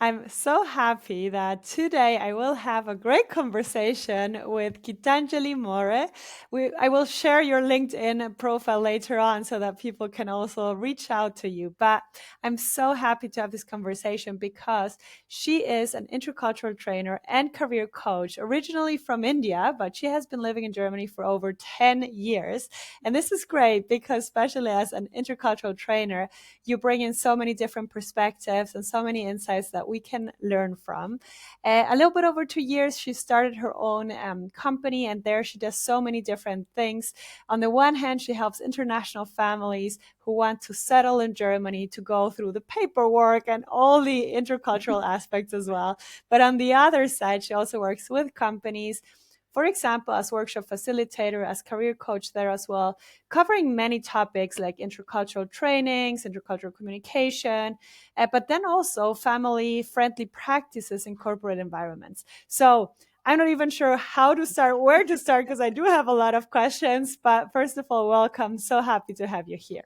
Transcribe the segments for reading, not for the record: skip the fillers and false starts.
I'm so happy that today I will have a great conversation with Gitanjali More. I will share your LinkedIn profile later on so that people can also reach out to you. But I'm so happy to have this conversation because she is an intercultural trainer and career coach, originally from India, but she has been living in Germany for over 10 years. And this is great because, especially as an intercultural trainer, you bring in so many different perspectives and so many insights that we can learn from. A little bit over 2 years, she started her own company, and there she does so many different things. On the one hand, she helps international families who want to settle in Germany to go through the paperwork and all the intercultural aspects as well. But on the other side, she also works with companies, for example, as workshop facilitator, as career coach there as well, covering many topics like intercultural trainings, intercultural communication, but then also family friendly practices in corporate environments. So I'm not even sure how to start, where to start, because I do have a lot of questions. But first of all, welcome. So happy to have you here.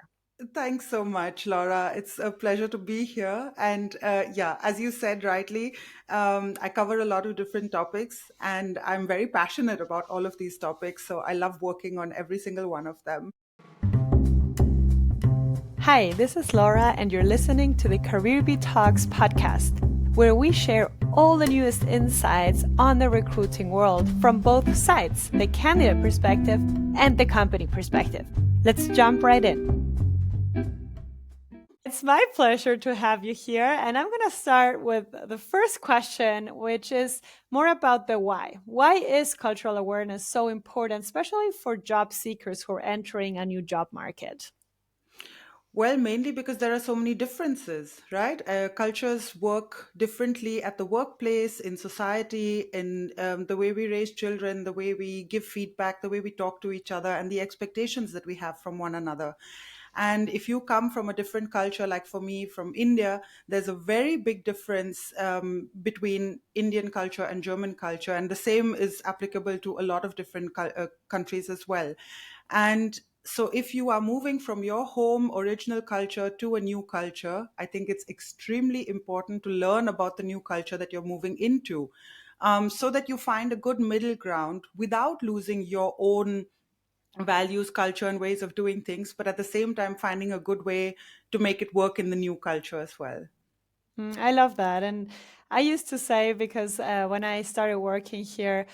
Thanks so much, Laura. It's a pleasure to be here. And yeah, as you said rightly, I cover a lot of different topics, and I'm very passionate about all of these topics. So I love working on every single one of them. Hi, this is Laura, and you're listening to the Career Bee Talks podcast, where we share all the newest insights on the recruiting world from both sides, the candidate perspective and the company perspective. Let's jump right in. It's my pleasure to have you here. And I'm going to start with the first question, which is more about the why. Why is cultural awareness so important, especially for job seekers who are entering a new job market? Well, mainly because there are so many differences, right? Cultures work differently at the workplace, in society, in the way we raise children, the way we give feedback, the way we talk to each other, and the expectations that we have from one another. And if you come from a different culture, like for me from India, there's a very big difference between Indian culture and German culture. And the same is applicable to a lot of different countries as well. And so if you are moving from your home original culture to a new culture, I think it's extremely important to learn about the new culture that you're moving into, so that you find a good middle ground without losing your own values, culture, and ways of doing things, but at the same time finding a good way to make it work in the new culture as well. I love that. And I used to say, because when I started working here,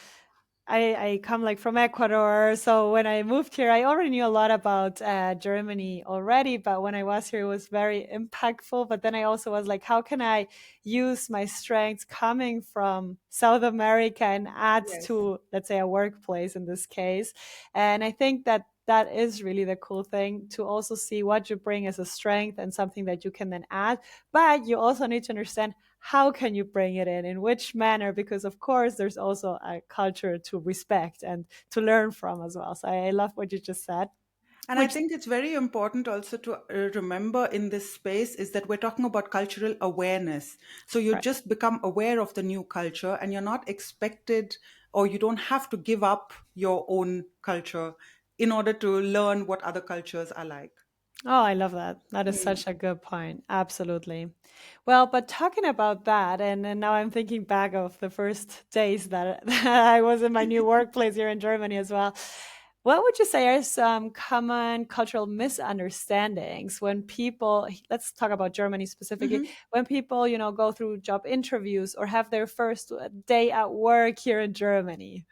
I come like from Ecuador. So when I moved here, I already knew a lot about Germany already. But when I was here, it was very impactful. But then I also was like, how can I use my strengths coming from South America and add Yes. to, let's say, a workplace in this case? And I think that that is really the cool thing, to also see what you bring as a strength and something that you can then add. But you also need to understand, how can you bring it in which manner, because of course there's also a culture to respect and to learn from as well. So I love what you just said. And I Which think it's very important also to remember in this space is that we're talking about cultural awareness. So you Right. just become aware of the new culture and you're not expected, or you don't have to give up your own culture in order to learn what other cultures are like. Oh, I love that. That is Mm. such a good point. Absolutely. Well, but talking about that, and now I'm thinking back of the first days that, that I was in my new workplace here in Germany as well. What would you say are some common cultural misunderstandings when people, let's talk about Germany specifically, Mhm. when people, go through job interviews or have their first day at work here in Germany?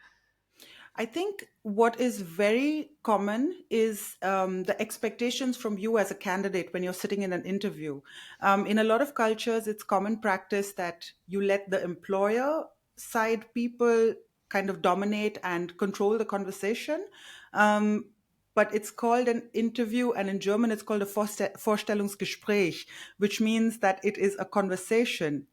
I think what is very common is the expectations from you as a candidate when you're sitting in an interview. In a lot of cultures, it's common practice that you let the employer side people kind of dominate and control the conversation. Um, but it's called an interview, and in German, it's called a Vorstellungsgespräch, which means that it is a conversation.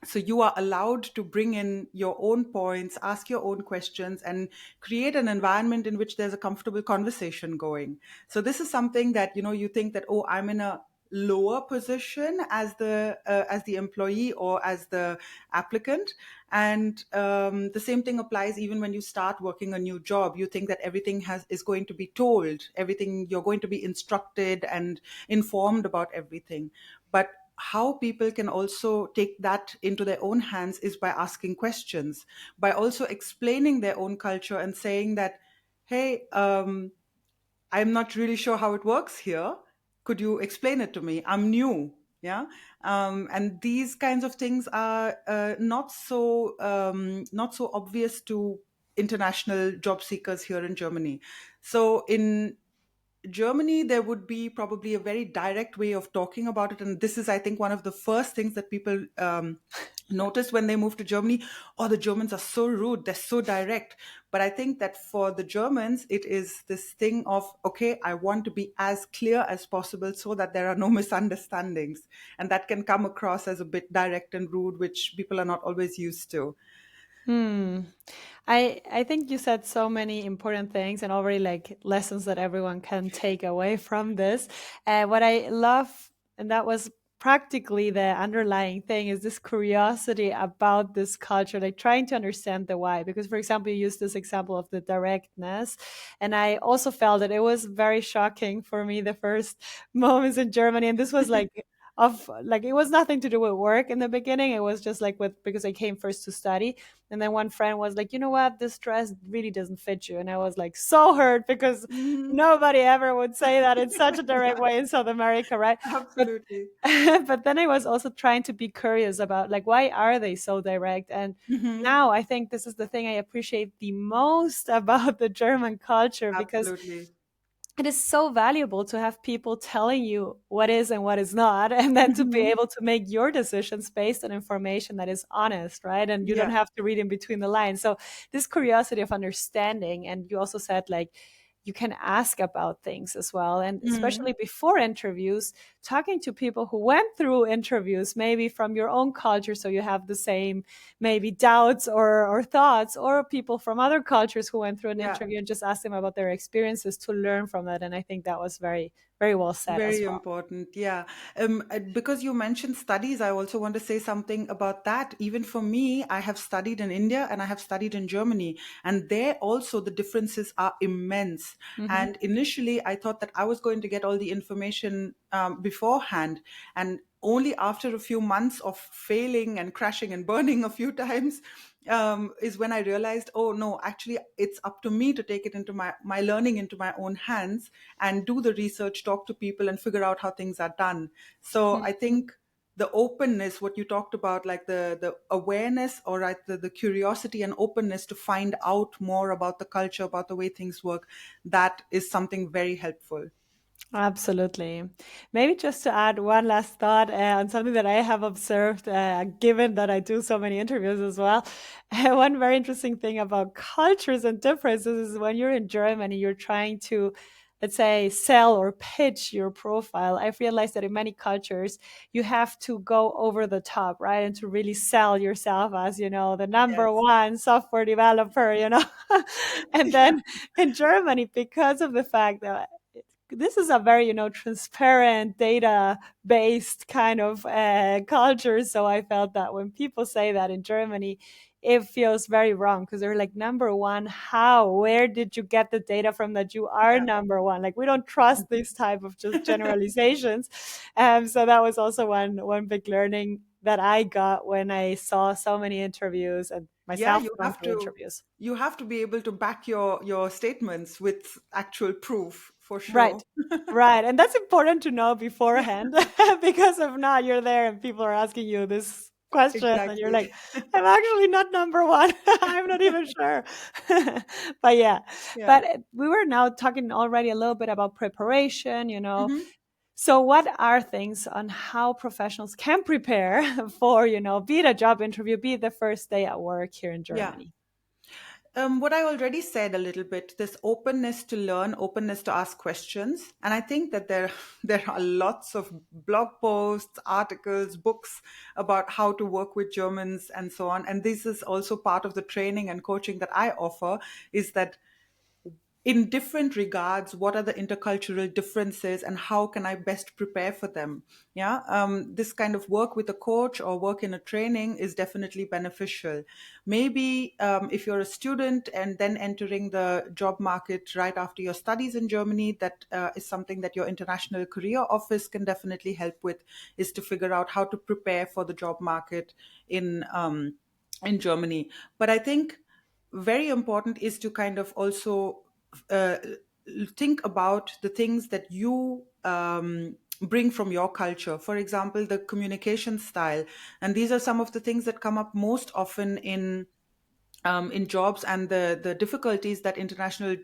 So you are allowed to bring in your own points, ask your own questions, and create an environment in which there's a comfortable conversation going. So this is something that, you think that, oh, I'm in a lower position as the employee or as the applicant. And the same thing applies even when you start working a new job. You think that everything is going to be told, everything, you're going to be instructed and informed about everything. But how people can also take that into their own hands is by asking questions, by also explaining their own culture and saying that, hey, I'm not really sure how it works here. Could you explain it to me? I'm new. Yeah. And these kinds of things are not so obvious to international job seekers here in Germany. So in Germany, there would be probably a very direct way of talking about it. And this is, I think, one of the first things that people notice when they move to Germany. Oh, the Germans are so rude, they're so direct. But I think that for the Germans, it is this thing of, okay, I want to be as clear as possible so that there are no misunderstandings. And that can come across as a bit direct and rude, which people are not always used to. Hmm. I think you said so many important things and already like lessons that everyone can take away from this. What I love, and that was practically the underlying thing, is this curiosity about this culture, like trying to understand the why. Because, for example, you used this example of the directness, and I also felt that it was very shocking for me the first moments in Germany, and this was like of like it was nothing to do with work in the beginning. It was just like with because I came first to study, and then one friend was like, you know what, this dress really doesn't fit you. And I was like so hurt because Hmm. nobody ever would say that in such a Yeah, direct way in South America, right? But absolutely. but then I was also trying to be curious about like why are they so direct? And Hmm. now I think this is the thing I appreciate the most about the German culture, because Absolutely. it is so valuable to have people telling you what is and what is not, and then to be Hmm. able to make your decisions based on information that is honest, right? And you don't Yeah. have to read in between the lines. So this curiosity of understanding, and you also said like you can ask about things as well, and Mhm. especially before interviews, talking to people who went through interviews, maybe from your own culture, so you have the same maybe doubts or thoughts, or people from other cultures who went through an Yeah. interview, and just ask them about their experiences to learn from that. And I think that was very, very well said as Very well. important. Yeah. Because you mentioned studies, I also want to say something about that. Even for me, I have studied in India and I have studied in Germany. And there also the differences are immense. Hmm. And initially, I thought that I was going to get all the information beforehand. And only after a few months of failing and crashing and burning a few times, is when I realized, oh no, actually, it's up to me to take it into my learning into my own hands and do the research, talk to people, and figure out how things are done. So I think the openness, what you talked about, like the awareness, or right, the curiosity and openness to find out more about the culture, about the way things work, that is something very helpful. Absolutely. Maybe just to add one last thought on something that I have observed, given that I do so many interviews as well. One very interesting thing about cultures and differences is when you're in Germany, you're trying to, let's say, sell or pitch your profile. I've realized that in many cultures, you have to go over the top, right? And to really sell yourself as, the number Yes. one software developer. And then in Germany, because of the fact that this is a very transparent data based kind of culture, so I felt that when people say that in Germany, it feels very wrong, because they're like, number one, how, where did you get the data from that you are Yeah. number one? Like, we don't trust this type of just generalizations. So that was also one big learning that I got when I saw so many interviews and Yeah, myself going through interviews. you have to be able to back your statements with actual proof for Right. sure. Right. And that's important to know beforehand, because if not, you're there and people are asking you this question and you're Exactly. like, I'm actually not number one. I'm not even sure. But yeah, Yeah. but we were now talking already a little bit about preparation. Mhm. So what are things on how professionals can prepare for, be it a job interview, be it the first day at work here in Yeah. Germany? What I already said a little bit, this openness to learn, openness to ask questions. And I think that there, there are lots of blog posts, articles, books about how to work with Germans and so on. And this is also part of the training and coaching that I offer, is that in different regards, what are the intercultural differences and how can I best prepare for them? Yeah, this kind of work with a coach or work in a training is definitely beneficial. Maybe if you're a student and then entering the job market right after your studies in Germany, that is something that your international career office can definitely help with, is to figure out how to prepare for the job market in Germany. But I think very important is to kind of also uh, think about the things that you bring from your culture. For example, the communication style, and these are some of the things that come up most often in jobs, and the difficulties that international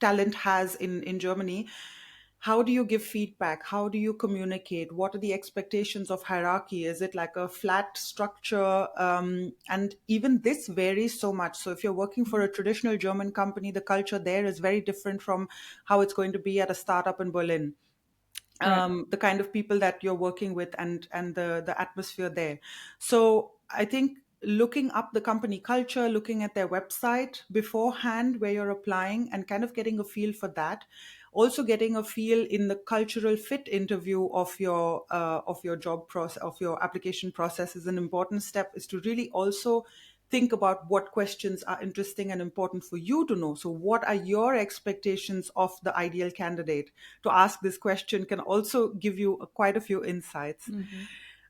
talent has in Germany. How do you give feedback? How do you communicate? What are the expectations of hierarchy? Is it like a flat structure? And even this varies so much. So if you're working for a traditional German company, the culture there is very different from how it's going to be at a startup in Berlin. Right. The kind of people that you're working with, and the atmosphere there. So I think looking up the company culture, looking at their website beforehand where you're applying, and kind of getting a feel for that. Also getting a feel in the cultural fit interview of your job process, of your application process, is an important step, is to really also think about what questions are interesting and important for you to know. So, what are your expectations of the ideal candidate? To ask this question can also give you quite a few insights. Hmm.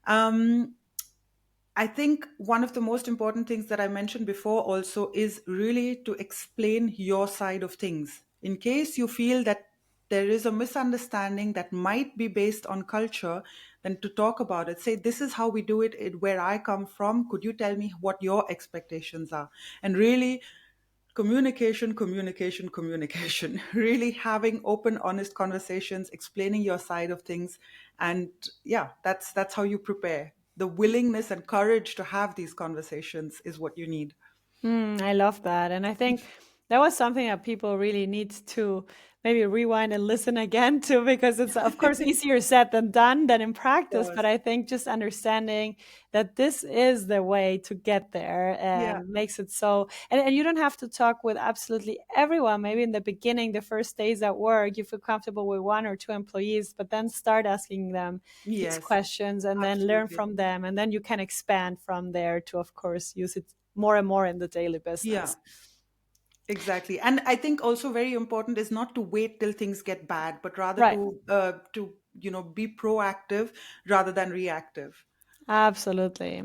Um, I think one of the most important things that I mentioned before also is really to explain your side of things. In case you feel that there is a misunderstanding that might be based on culture, then to talk about it. Say, this is how we do it where I come from. Could you tell me what your expectations are? And really, communication, communication, communication. Really having open, honest conversations, explaining your side of things. And yeah, that's how you prepare. The willingness and courage to have these conversations is what you need. I love that. And I think that was something that people really need to maybe rewind and listen again to, because it's, of course, easier said than done than in practice. But Course. I think just understanding that this is the way to get there Yeah. makes it so. And you don't have to talk with absolutely everyone. Maybe in the beginning, the first days at work, you feel comfortable with one or two employees, but then start asking them these Yes, questions and then learn absolutely. from them. And then you can expand from there to, of course, use it more and more in the daily Yeah, business. exactly. And I think also very important is not to wait till things get bad, but rather Right. to be proactive rather than reactive. Absolutely.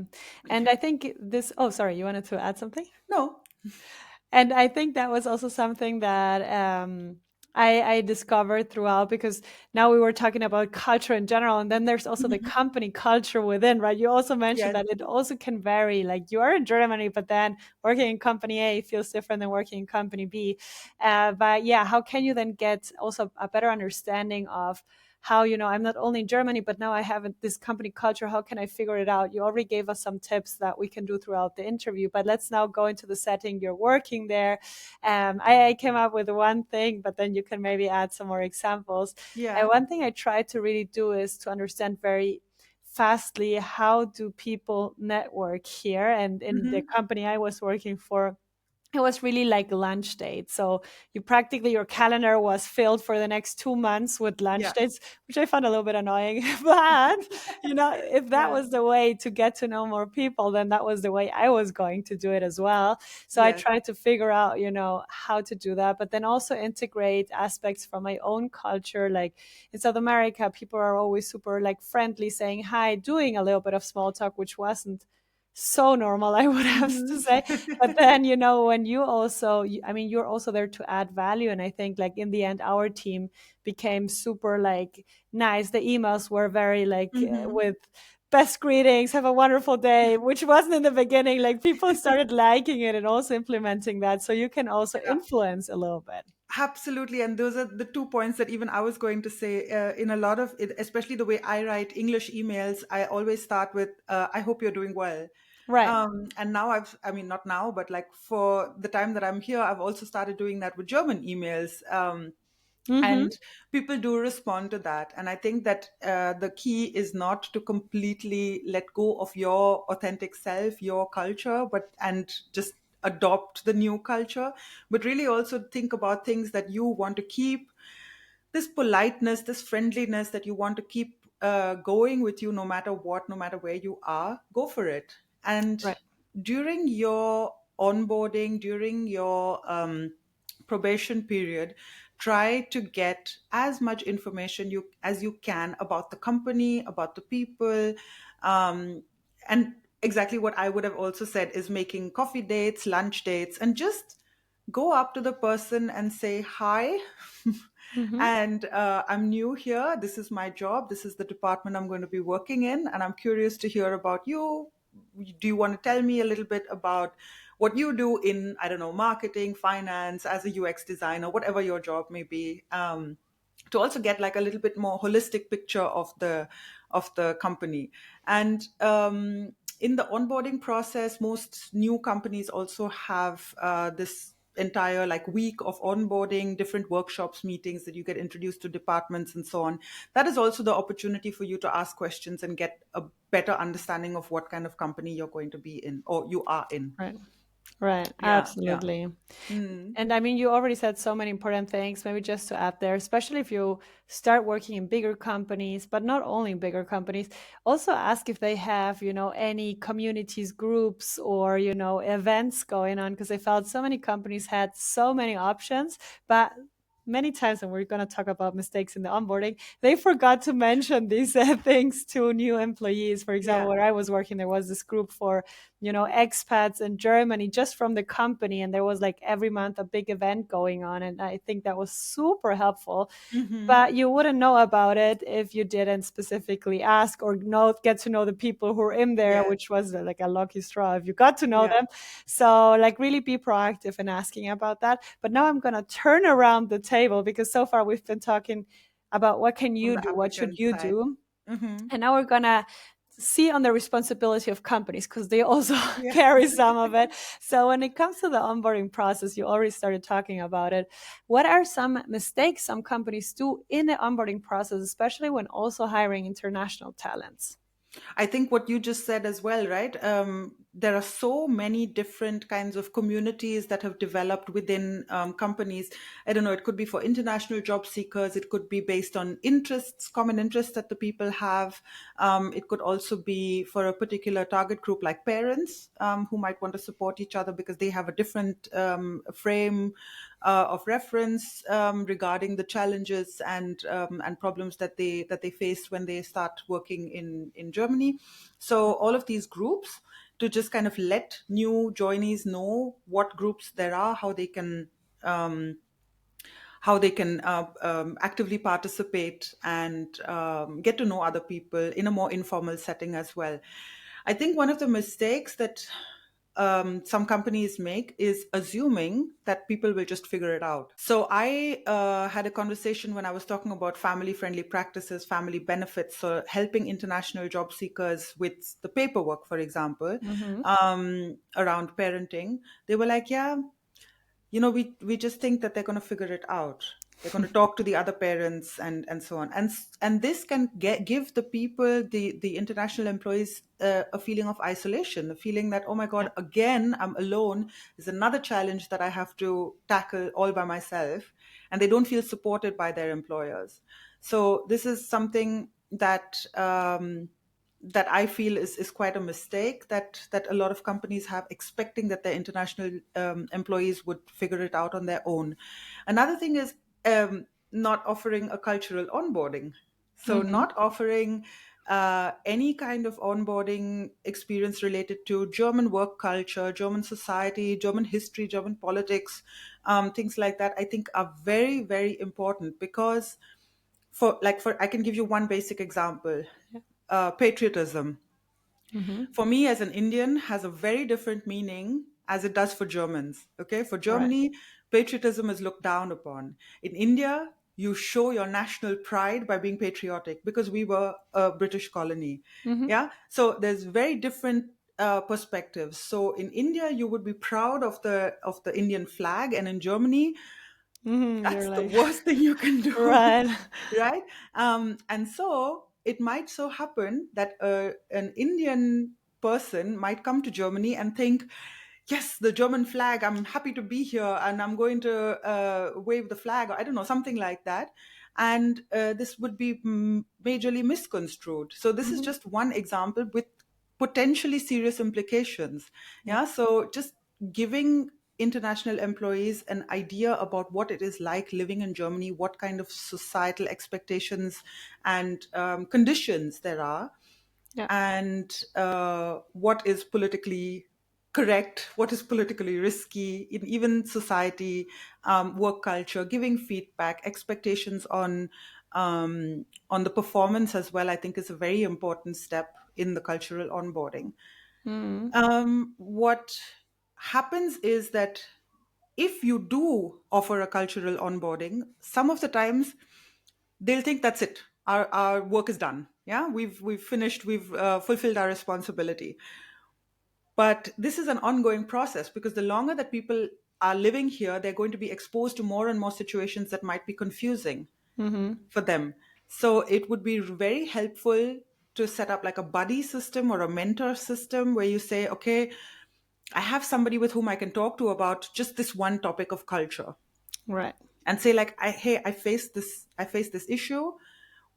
And I think this, oh, sorry, you wanted to add something? No. And I think that was also something that I discovered throughout, because now we were talking about culture in general, and then there's also the Mhm. company culture within, right? You also mentioned Yes. that it also can vary. Like, you are in Germany, but then working in company A feels different than working in company B. But yeah, how can you then get also a better understanding of how, I'm not only in Germany, but now I have this company culture. How can I figure it out? You already gave us some tips that we can do throughout the interview, but let's now go into the setting. You're working there. I came up with one thing, but then you can maybe add some more examples. And Yeah. one thing I try to really do is to understand very fastly, how do people network here. And in the Hmm. company I was working for, it was really like lunch dates. So you practically, your calendar was filled for the next 2 months with lunch Yeah. dates, which I found a little bit annoying. But, if that Yeah. was the way to get to know more people, then that was the way I was going to do it as well. So I Yes. tried to figure out, how to do that, but then also integrate aspects from my own culture. Like in South America, people are always super like friendly, saying hi, doing a little bit of small talk, which wasn't so normal, I would have to Mhm. say. But then, when you also, I mean, you're also there to add value. And I think, like, in the end, our team became super like nice. The emails were very like Mhm. with best greetings, have a wonderful day, which wasn't in the beginning. Like, people started liking it and also implementing that. So you can also Yeah, influence a little bit. absolutely. And those are the 2 points that even I was going to say. In a lot of it, especially the way I write English emails, I always start with, I hope you're doing well. Right. And now I mean, not now, but like for the time that I'm here, I've also started doing that with German emails. Mm-hmm. And people do respond to that. And I think that the key is not to completely let go of your authentic self, your culture, but and just adopt the new culture, but really also think about things that you want to keep, this politeness, this friendliness that you want to keep going with you no matter what, no matter where you are, go for it. And Right. during your onboarding, during your probation period, try to get as much information as you can about the company, about the people, and exactly what I would have also said is making coffee dates, lunch dates, and just go up to the person and say hi. Hmm. And I'm new here, this is my job, this is the department I'm going to be working in, and I'm curious to hear about you. Do you want to tell me a little bit about what you do in, I don't know, marketing, finance, as a UX designer, whatever your job may be, to also get like a little bit more holistic picture of the company. And in the onboarding process, most new companies also have this entire like week of onboarding, different workshops, meetings that you get introduced to departments and so on. That is also the opportunity for you to ask questions and get a better understanding of what kind of company you're going to be in, or you are in. Right. Right. Yeah, yeah. Absolutely. Mm. And I mean, you already said so many important things. Maybe just to add there, especially if you start working in bigger companies, but not only in bigger companies, also ask if they have, any communities, groups, or, events going on. Because I felt so many companies had so many options, but many times, and we're going to talk about mistakes in the onboarding, they forgot to mention these things to new employees. For example, Yeah. where I was working, there was this group for expats in Germany just from the company. And there was like every month a big event going on. And I think that was super helpful. Hmm. But you wouldn't know about it if you didn't specifically ask or get to know the people who are in there, Yes. which was like a lucky straw if you got to know Yeah. them. So, like, really be proactive in asking about that. But now I'm going to turn around the table because so far we've been talking about what can From you the do? What should applicant you side. do? Hmm. And now we're going to see on the responsibility of companies because they also Yeah. carry some of it. So when it comes to the onboarding process, you already started talking about it. What are some mistakes some companies do in the onboarding process, especially when also hiring international talents? I think what you just said as well, right? There are so many different kinds of communities that have developed within companies. I don't know, it could be for international job seekers, it could be based on interests, common interests that the people have. It could also be for a particular target group like parents who might want to support each other because they have a different frame of reference regarding the challenges and problems that they face when they start working in Germany. So all of these groups, to just kind of let new joinees know what groups there are, um, how they can actively participate and get to know other people in a more informal setting as well. I think one of the mistakes that some companies make is assuming that people will just figure it out. So I had a conversation when I was talking about family friendly practices, family benefits, so helping international job seekers with the paperwork, for example, Mm-hmm. around parenting. They were like, yeah, we just think that they're going to figure it out, they're going to talk to the other parents and so on, and this can give the people, the international employees, a feeling of isolation, a feeling that, oh my Yeah. god, again I'm alone, there's another challenge that I have to tackle all by myself, and they don't feel supported by their employers. So this is something that I feel is quite a mistake that a lot of companies have, expecting that their international employees would figure it out on their own. Another thing is not offering a cultural onboarding. So Mm-hmm. not offering any kind of onboarding experience related to German work culture, German society, German history, German politics, things like that, I think are very, very important because for I can give you one basic example. Yeah. Patriotism, Mm-hmm. for me as an Indian, has a very different meaning as it does for Germans. Okay, for Right. Germany, patriotism is looked down upon. In India, you show your national pride by being patriotic because we were a British colony. Mm-hmm. Yeah, so there's very different perspectives. So in India, you would be proud of the Indian flag, and in Germany, Mm-hmm. You're that's the like, worst thing you can do. right. Right? And so it might so happen that an Indian person might come to Germany and think, yes, the German flag, I'm happy to be here and I'm going to wave the flag, or I don't know, something like that. And this would be majorly misconstrued. So this is Hmm. just one example with potentially serious implications. Yeah. Yeah. So just giving international employees an idea about what it is like living in Germany, what kind of societal expectations and conditions there are, Yeah. and what is politically correct, what is politically risky in even society, work culture, giving feedback, expectations on the performance as well. I think is a very important step in the cultural onboarding. Mm. What happens is that if you do offer a cultural onboarding, some of the times they'll think that's it. Our work is done. Yeah, we've finished. We've fulfilled our responsibility. But this is an ongoing process because the longer that people are living here, they're going to be exposed to more and more situations that might be confusing Hmm. for them. So it would be very helpful to set up like a buddy system or a mentor system where you say, okay, I have somebody with whom I can talk to about just this one topic of culture, Right. and say like, hey, I faced this issue.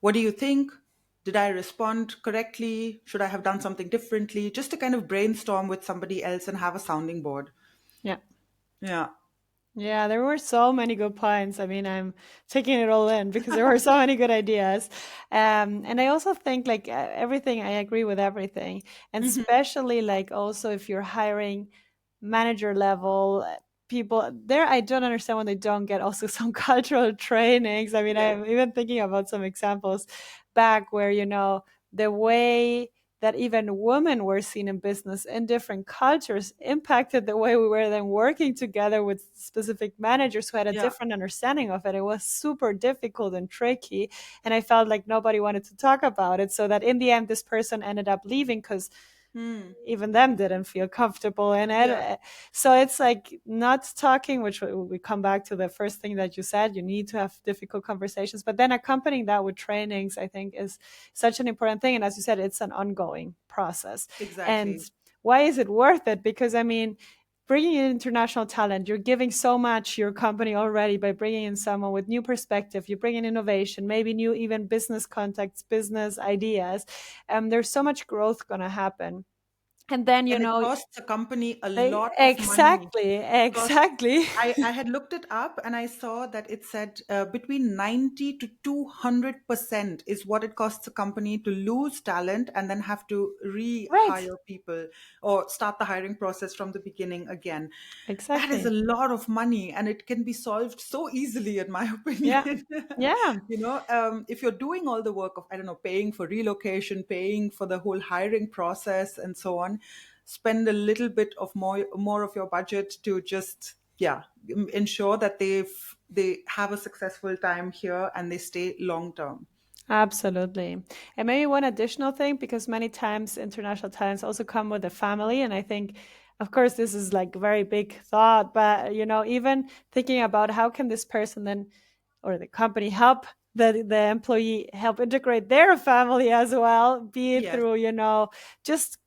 What do you think? Did I respond correctly? Should I have done something differently? Just to kind of brainstorm with somebody else and have a sounding board. Yeah. Yeah. Yeah, there were so many good points. I mean, I'm taking it all in because there were so many good ideas. And I also think like everything, I agree with everything. And Hmm. especially like also if you're hiring manager level people there, I don't understand when they don't get also some cultural trainings. I mean, Yeah. I'm even thinking about some examples back where, the way that even women were seen in business in different cultures impacted the way we were then working together with specific managers who had a Yeah. different understanding of it. It was super difficult and tricky. And I felt like nobody wanted to talk about it. So that in the end, this person ended up leaving because Hmm. even them didn't feel comfortable in Yeah. it. So it's like not talking, which we come back to the first thing that you said. You need to have difficult conversations, but then accompanying that with trainings, I think, is such an important thing. And as you said, it's an ongoing process. And Exactly. why is it worth it? Because I mean, bringing in international talent, you're giving so much your company already by bringing in someone with new perspective. You bring in innovation, maybe new even business contacts, business ideas. There's so much growth going to happen. And then, And it costs a company a lot of money. exactly, Cost exactly. I had looked it up and I saw that it said between 90 to 200% is what it costs a company to lose talent and then have to Right, rehire people or start the hiring process from the beginning again. That is a exactly. lot of money and it can be solved so easily, in my Yeah, opinion. yeah. If you're doing all the work of, I don't know, paying for relocation, paying for the whole hiring process and so on, spend a little bit of more of your budget to just, yeah, ensure that they have a successful time here and they stay long term. Absolutely. And maybe one additional thing, because many times international talents also come with a family. And I think, of course, this is like a very big thought, but, even thinking about how can this person then, or the company help the employee help integrate their family as well, be it Yes. through, just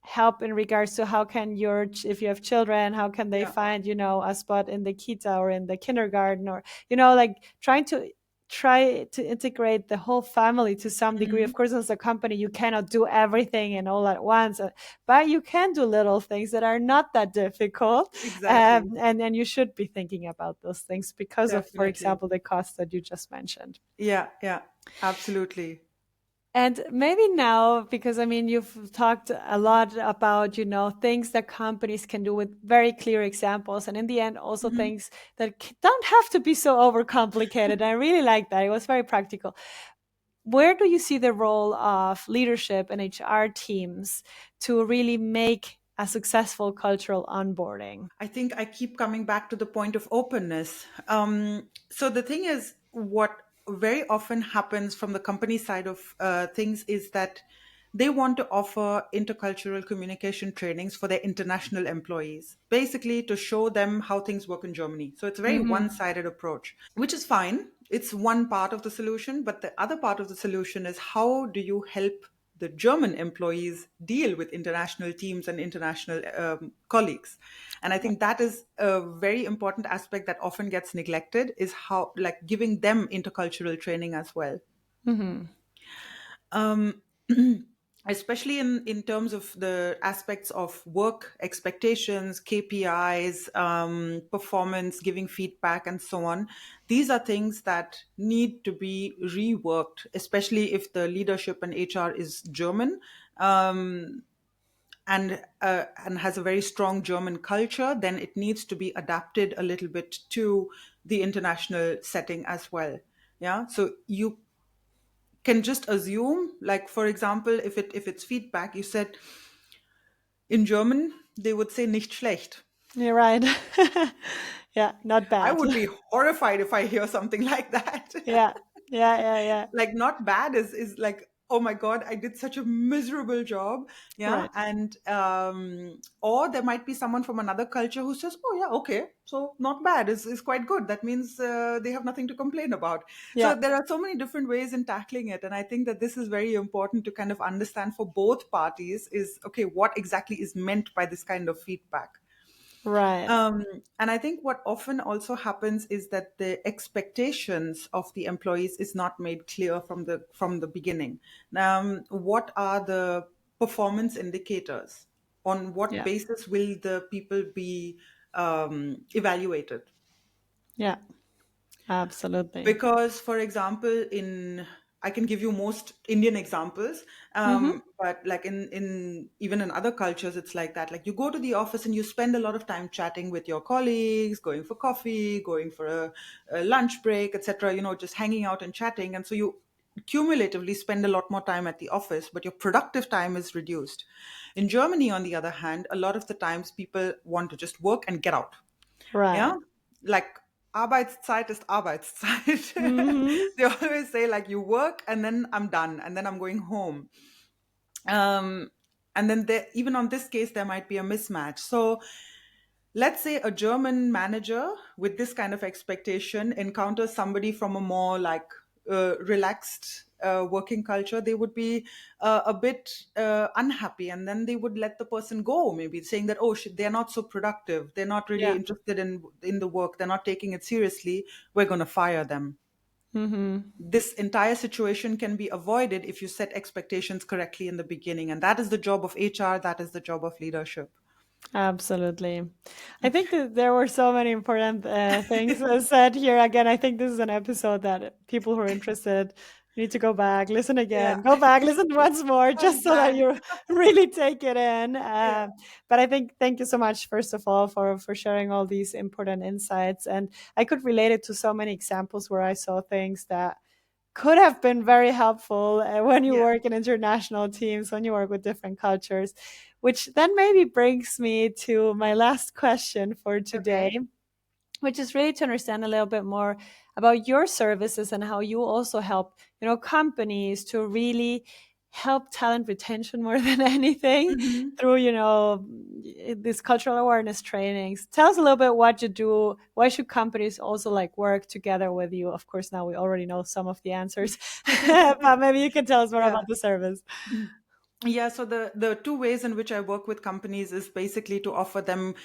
help in regards to how can if you have children, how can they Yeah. find a spot in the kita or in the kindergarten, or like try to integrate the whole family to some degree. Of Hmm. course, as a company you cannot do everything and all at once, but you can do little things that are not that difficult. Exactly. And you should be thinking about those things because of, for Definitely. example, the costs that you just mentioned. Yeah. Yeah. Absolutely. And maybe now, because I mean, you've talked a lot about, things that companies can do with very clear examples. And in the end, also Hmm. things that don't have to be so overcomplicated. I really like that. It was very practical. Where do you see the role of leadership and HR teams to really make a successful cultural onboarding? I think I keep coming back to the point of openness. So the thing is, what very often happens from the company side of things is that they want to offer intercultural communication trainings for their international employees, basically to show them how things work in Germany. So it's a very Hmm. one-sided approach, which is fine. It's one part of the solution, but the other part of the solution is how do you help the German employees deal with international teams and international colleagues. And I think that is a very important aspect that often gets neglected, is how, like, giving them intercultural training as well. Hmm. um, Especially in terms of the aspects of work expectations, KPIs, performance, giving feedback, and so on. These are things that need to be reworked, especially if the leadership and HR is German. And has a very strong German culture, then it needs to be adapted a little bit to the international setting as well. Yeah, so you can just assume, like, for example, if it's feedback, you said in German they would say nicht schlecht. You're right. Yeah, not I bad. would be horrified if I hear something like that. Yeah, yeah, yeah, yeah. Like, not bad is like, oh my god, I did such a miserable job. Yeah. Right. And or there might be someone from another culture who says, oh yeah, okay, so not bad is quite good. That means they have nothing to complain about. So Yeah, there are so many different ways in tackling it, and I think that this is very important to kind of understand for both parties, is okay, what exactly is meant by this kind of feedback. right. And I think what often also happens is that the expectations of the employees is not made clear from the beginning. What are the performance indicators? On what Yeah, basis will the people be evaluated? yeah, absolutely. Because, for example, in I can give you most Indian examples, Mm-hmm. but like in even in other cultures, it's like that. Like, you go to the office and you spend a lot of time chatting with your colleagues, going for coffee, going for a lunch break, etc. Just hanging out and chatting, and so you cumulatively spend a lot more time at the office, but your productive time is reduced. In Germany, on the other hand, a lot of the times people want to just work and get out. Right. Yeah, like, Arbeitszeit ist Arbeitszeit. Mm-hmm. They always say, like, you work and then I'm done and then I'm going home. Um, and then even on this case, there might be a mismatch. So let's say a German manager with this kind of expectation encounters somebody from a more, like, relaxed working culture. They would be a bit unhappy, and then they would let the person go, maybe saying that, oh, they're not so productive, they're not really Yeah. interested in the work, they're not taking it seriously, we're going to fire them. Mm-hmm. This entire situation can be avoided if you set expectations correctly in the beginning, and that is the job of HR, that is the job of leadership. Absolutely. I think that there were so many important things said here. Again, I think this is an episode that people who are interested need to go back, listen Yeah. again, go back, listen once more, I'm just so that back. you really take it in. Yeah. But I think thank you so much, first of all, for sharing all these important insights. And I could relate it to so many examples where I saw things that could have been very helpful when you Yeah. work in international teams, when you work with different cultures, which then maybe brings me to my last question for Okay. today, which is really to understand a little bit more about your services and how you also help, companies to really help talent retention more than anything Hmm. through, these cultural awareness trainings. Tell us a little bit what you do. Why should companies also like work together with you? Of course, now we already know some of the answers, but maybe you can tell us more Yeah. about the service. Yeah, so the two ways in which I work with companies is basically to offer them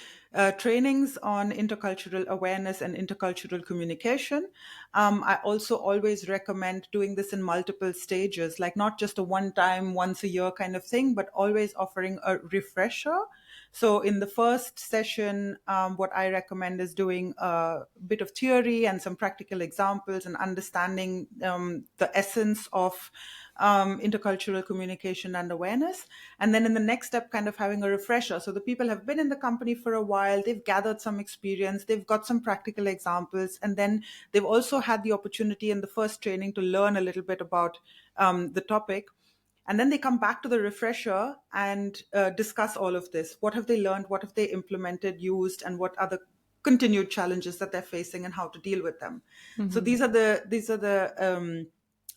trainings on intercultural awareness and intercultural communication. I also always recommend doing this in multiple stages, like not just a one time, once a year kind of thing, but always offering a refresher. So in the first session, what I recommend is doing a bit of theory and some practical examples and understanding the essence of intercultural communication and awareness. And then in the next step, kind of having a refresher. So the people have been in the company for a while, they've gathered some experience, they've got some practical examples, and then they've also had the opportunity in the first training to learn a little bit about the topic. And then they come back to the refresher and discuss all of this. What have they learned? What have they implemented, used, and what are the continued challenges that they're facing and how to deal with them? So Hmm. these are the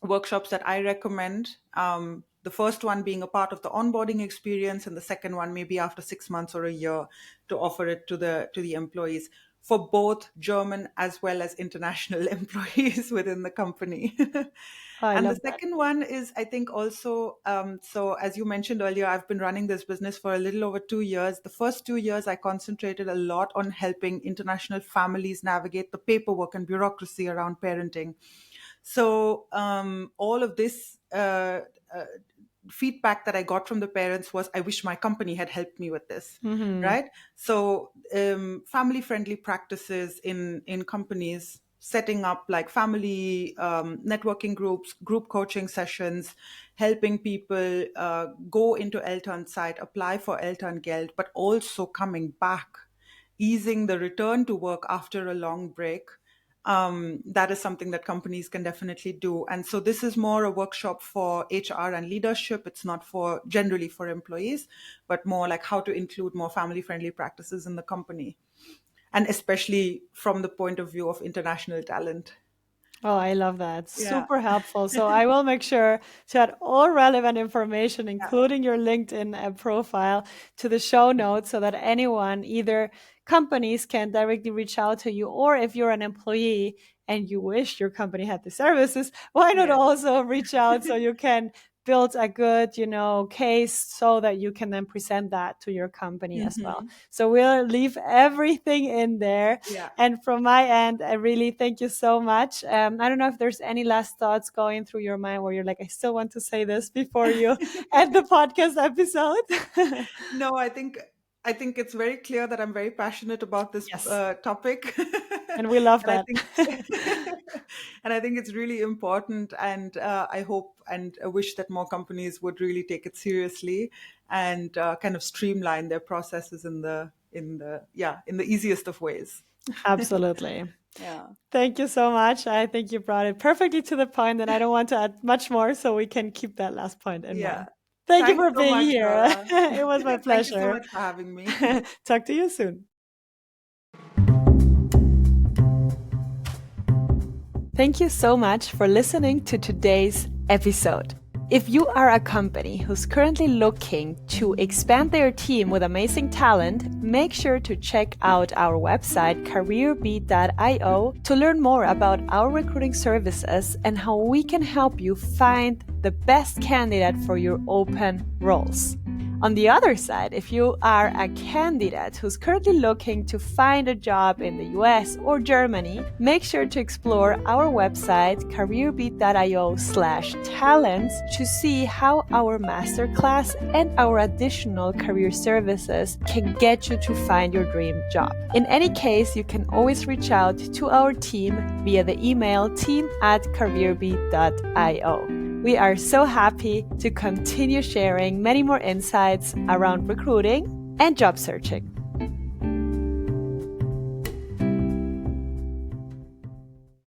workshops that I recommend. The first one being a part of the onboarding experience, and the second one maybe after 6 months or a year, to offer it to the employees, for both German as well as international employees within the company. Oh, I And the love that. second one is, I think, also, so as you mentioned earlier, I've been running this business for a little over 2 years. The first 2 years, I concentrated a lot on helping international families navigate the paperwork and bureaucracy around parenting. So all of this uh, feedback that I got from the parents was, I wish my company had helped me with this, Hmm. right? So family friendly practices in companies, setting up like family networking groups, group coaching sessions, helping people go into Eltern site, apply for Eltern Geld, but also coming back, easing the return to work after a long break. That is something that companies can definitely do. And so this is more a workshop for HR and leadership. It's not for generally for employees, but more like how to include more family friendly practices in the company. And especially from the point of view of international talent. Oh, I love that. Yeah. Super helpful. So I will make sure to add all relevant information, Yeah. including your LinkedIn profile, to the show notes so that anyone, either companies, can directly reach out to you, or if you're an employee and you wish your company had the services, why not Yes. also reach out so you can build a good, case so that you can then present that to your company as well. Hmm. So we'll leave everything in there. Yeah. And from my end, I really thank you so much. I don't know if there's any last thoughts going through your mind where you're like, I still want to say this before you end the podcast episode. No, I think it's very clear that I'm very passionate about this Yes. topic, And we love and I that. think and I think it's really important. And I hope and wish that more companies would really take it seriously and kind of streamline their processes in the easiest of ways. Absolutely. Yeah, Thank you so much. I think you brought it perfectly to the point, and I don't want to add much more, so we can keep that last point in yeah. mind. Thank you Thanks for so being much, here. Laura. It was my Thank you so pleasure. much for having me. Talk to you soon. Thank you so much for listening to today's episode. If you are a company who's currently looking to expand their team with amazing talent, make sure to check out our website, careerbeat.io, to learn more about our recruiting services and how we can help you find the best candidate for your open roles. On the other side, if you are a candidate who's currently looking to find a job in the US or Germany, make sure to explore our website, careerbeat.io/talents, to see how our masterclass and our additional career services can get you to find your dream job. In any case, you can always reach out to our team via the email team@careerbeat.io. We are so happy to continue sharing many more insights around recruiting and job searching.